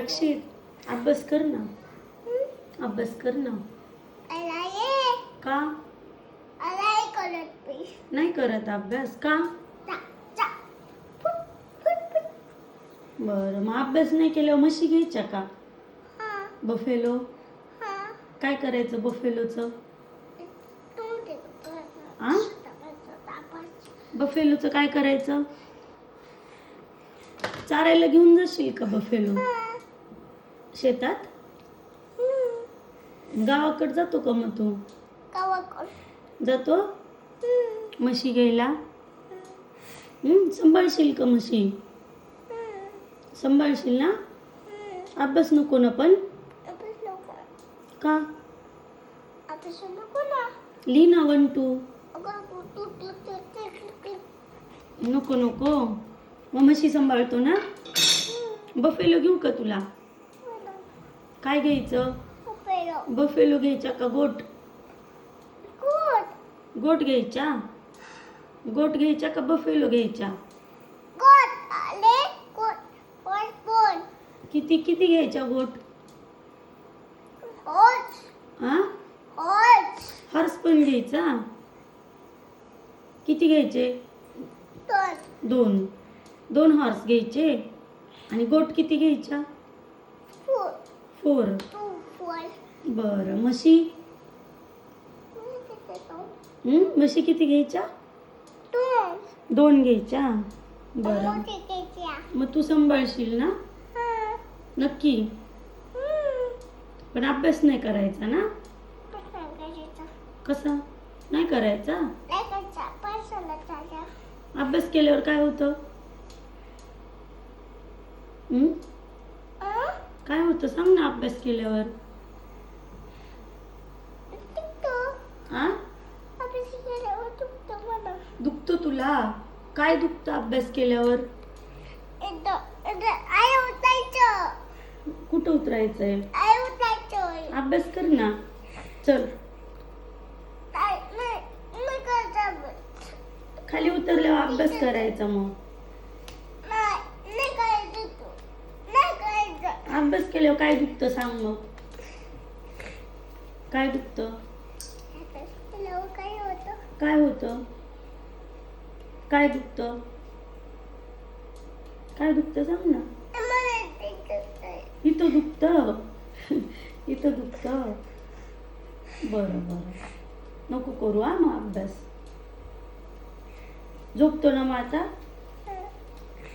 अक्षित अभ्यास कर ना. अभ्यास कर ना. का नाही करत अभ्यास का? बरं, मग अभ्यास नाही केल्यावर म्हशी घ्यायच्या का? बफेलो काय करायचं बफेलोचं? आ बफेलोचं काय करायचं? चारायला घेऊन जाशील का बफेलो शेतात? गावाकडे जातो का मग तू? जातो म्हशी घ्यायला? सांभाळशील का म्हशी? सांभाळशील ना? अभ्यास नको ना पण? का? लिही ना 1 2. नको नको, मग म्हशी सांभाळतो ना? बफेलो घेऊ का तुला? काय घ्यायचं? बफेलो घ्यायचा का गोट? गोट घ्यायचा? गोट घ्यायचा का बफेलो घ्यायचा? किती किती घ्यायचा गोट? हॉर्स पण घ्यायचा? किती घ्यायचे? 2 हॉर्स घ्यायचे. आणि गोट किती घ्यायचा? 4. बरं, म्हशी? म्हशी किती घ्यायच्या? 2 घ्यायच्या. बरं, मग तू सांभाळशील ना? नक्की? पण अभ्यास नाही करायचा ना? कसा नाही करायचा? अभ्यास केल्यावर काय होतं? काय होतं सांग ना अभ्यास केल्यावर? दुखतो तुला? काय दुखतं अभ्यास केल्यावर? कुठं उतरायचंय? अभ्यास कर ना. चल खाली उतरल्यावर अभ्यास करायचा. मग अभ्यास केल्यावर काय दुखतं सांग मग? काय दुखतं? काय होतं? काय दुखतं? काय दुखतं सांग ना. इथं दुखतं. इथं दुखतं. बरं बरं, नको करू मग अभ्यास. झोपतो ना मग आता?